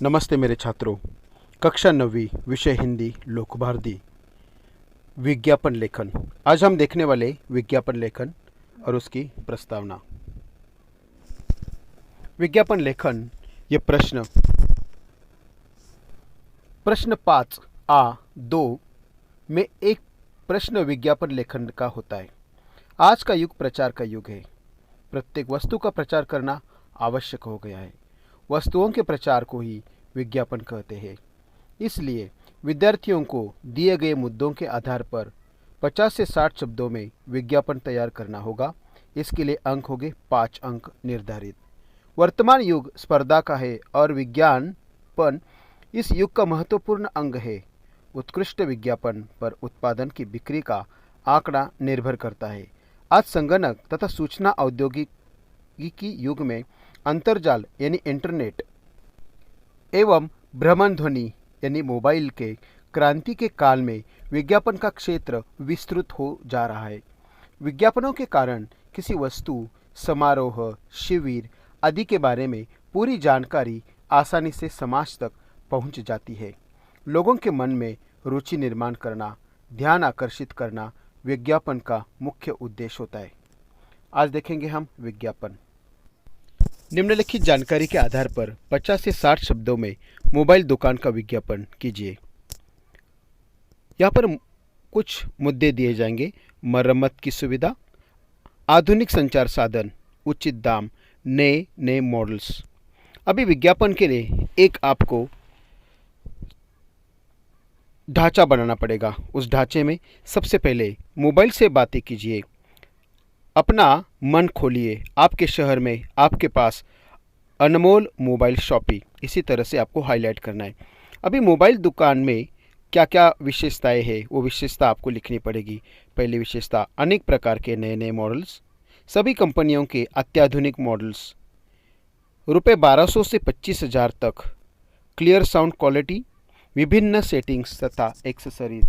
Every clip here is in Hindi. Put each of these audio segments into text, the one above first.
नमस्ते मेरे छात्रों। कक्षा 9वीं विषय हिंदी लोक भारती विज्ञापन लेखन। आज हम देखने वाले विज्ञापन लेखन और उसकी प्रस्तावना। विज्ञापन लेखन ये प्रश्न 5A2 में एक प्रश्न विज्ञापन लेखन का होता है। आज का युग प्रचार का युग है। प्रत्येक वस्तु का प्रचार करना आवश्यक हो गया है। वस्तुओं के प्रचार को ही विज्ञापन कहते हैं। इसलिए विद्यार्थियों को दिए गए मुद्दों के आधार पर 50 से 60 शब्दों में विज्ञापन तैयार करना होगा। इसके लिए अंक होंगे 5 अंक निर्धारित। वर्तमान युग स्पर्धा का है और विज्ञापन इस युग का महत्वपूर्ण अंग है। उत्कृष्ट विज्ञापन पर उत्पादन की बिक्री का आंकड़ा निर्भर करता है। आज संगणक तथा सूचना औद्योगिकी युग में अंतर्जाल यानी इंटरनेट एवं भ्रमण ध्वनि यानी मोबाइल के क्रांति के काल में विज्ञापन का क्षेत्र विस्तृत हो जा रहा है। विज्ञापनों के कारण किसी वस्तु, समारोह, शिविर आदि के बारे में पूरी जानकारी आसानी से समाज तक पहुंच जाती है। लोगों के मन में रुचि निर्माण करना, ध्यान आकर्षित करना विज्ञापन का मुख्य उद्देश्य होता है। आज देखेंगे हम विज्ञापन। निम्नलिखित जानकारी के आधार पर 50 से 60 शब्दों में मोबाइल दुकान का विज्ञापन कीजिए। यहाँ पर कुछ मुद्दे दिए जाएंगे। मरम्मत की सुविधा, आधुनिक संचार साधन, उचित दाम, नए नए मॉडल्स। अभी विज्ञापन के लिए एक आपको ढांचा बनाना पड़ेगा। उस ढांचे में सबसे पहले मोबाइल से बातें कीजिए, अपना मन खोलिए। आपके शहर में आपके पास अनमोल मोबाइल शॉपी, इसी तरह से आपको हाईलाइट करना है। अभी मोबाइल दुकान में क्या क्या विशेषताएं हैं, वो विशेषता आपको लिखनी पड़ेगी। पहली विशेषता, अनेक प्रकार के नए नए मॉडल्स, सभी कंपनियों के अत्याधुनिक मॉडल्स, रुपये 1200 से 25,000 तक, क्लियर साउंड क्वालिटी, विभिन्न सेटिंग्स तथा एक्सेसरीज।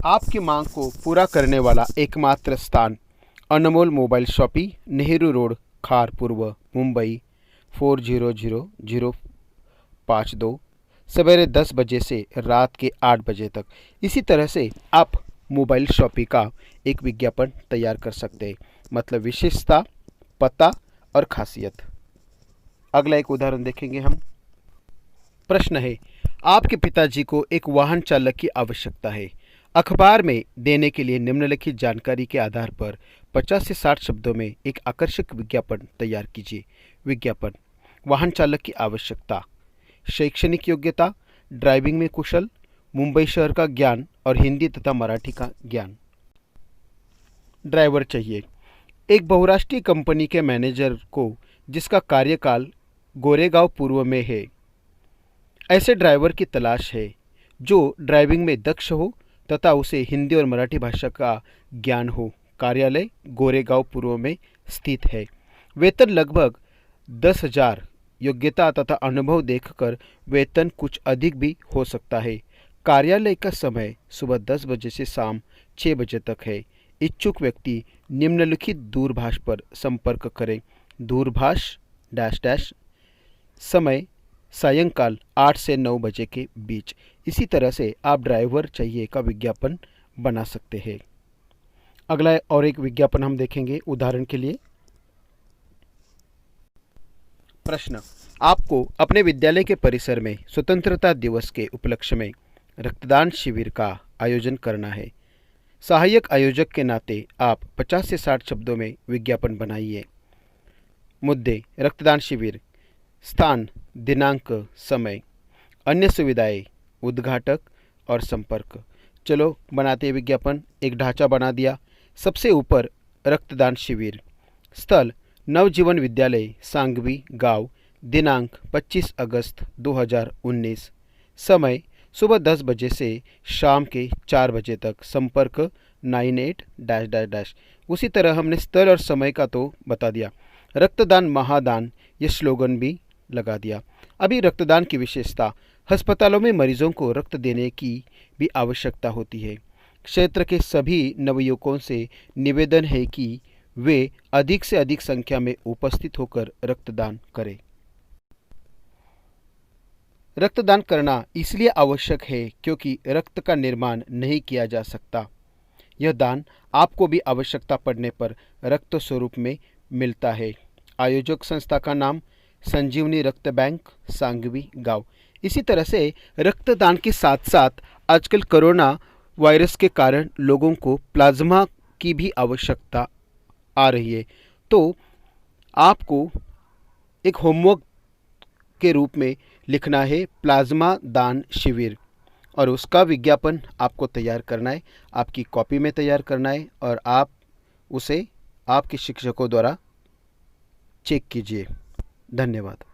आपकी मांग को पूरा करने वाला एकमात्र स्थान अनमोल मोबाइल शॉपी, नेहरू रोड, खार पूर्व, मुंबई 400052, सवेरे 10 बजे से रात के 8 बजे तक। इसी तरह से आप मोबाइल शॉपी का एक विज्ञापन तैयार कर सकते हैं। मतलब विशेषता, पता और खासियत। अगला एक उदाहरण देखेंगे हम। प्रश्न है, आपके पिताजी को एक वाहन चालक की आवश्यकता है। अखबार में देने के लिए निम्नलिखित जानकारी के आधार पर 50 से 60 शब्दों में एक आकर्षक विज्ञापन तैयार कीजिए। विज्ञापन, वाहन चालक की आवश्यकता, शैक्षणिक योग्यता, ड्राइविंग में कुशल, मुंबई शहर का ज्ञान और हिंदी तथा मराठी का ज्ञान। ड्राइवर चाहिए। एक बहुराष्ट्रीय कंपनी के मैनेजर को जिसका कार्यकाल गोरेगांव पूर्व में है, ऐसे ड्राइवर की तलाश है जो ड्राइविंग में दक्ष हो तथा उसे हिंदी और मराठी भाषा का ज्ञान हो। कार्यालय गोरेगांव पूर्व में स्थित है। वेतन लगभग 10,000। योग्यता तथा अनुभव देखकर वेतन कुछ अधिक भी हो सकता है। कार्यालय का समय सुबह 10 बजे से शाम 6 बजे तक है। इच्छुक व्यक्ति निम्नलिखित दूरभाष पर संपर्क करें। दूरभाष डैश डैश, समय सायंकाल 8 से 9 बजे के बीच। इसी तरह से आप ड्राइवर चाहिए का विज्ञापन बना सकते हैं। अगला और एक विज्ञापन हम देखेंगे उदाहरण के लिए। प्रश्न, आपको अपने विद्यालय के परिसर में स्वतंत्रता दिवस के उपलक्ष्य में रक्तदान शिविर का आयोजन करना है। सहायक आयोजक के नाते आप 50 से 60 शब्दों में विज्ञापन बनाइए। मुद्दे, रक्तदान शिविर, स्थान, दिनांक, समय, अन्य सुविधाएं, उद्घाटक और संपर्क। चलो बनाते हैं विज्ञापन। एक ढांचा बना दिया। सबसे ऊपर रक्तदान शिविर, स्थल नवजीवन विद्यालय सांगवी गांव, दिनांक 25 अगस्त 2019, समय सुबह 10 बजे से शाम के 4 बजे तक, संपर्क 98 डैश डैश डैश। उसी तरह हमने स्थल और समय का तो बता दिया। रक्तदान महादान ये स्लोगन भी लगा दिया। अभी रक्तदान की विशेषता, अस्पतालों में मरीजों को रक्त देने की भी आवश्यकता होती है। क्षेत्र के सभी नवयुवकों से निवेदन है कि वे अधिक से अधिक संख्या में उपस्थित होकर रक्तदान करें। रक्तदान करना इसलिए आवश्यक है क्योंकि रक्त का निर्माण नहीं किया जा सकता। यह दान आपको भी आवश्यकता पड़ने पर रक्त स्वरूप में मिलता है। आयोजक संस्था का नाम संजीवनी रक्त बैंक, सांगवी गांव। इसी तरह से रक्तदान के साथ साथ आजकल कोरोना वायरस के कारण लोगों को प्लाज्मा की भी आवश्यकता आ रही है। तो आपको एक होमवर्क के रूप में लिखना है प्लाज्मा दान शिविर, और उसका विज्ञापन आपको तैयार करना है, आपकी कॉपी में तैयार करना है और आप उसे आपके शिक्षकों द्वारा चेक कीजिए। धन्यवाद।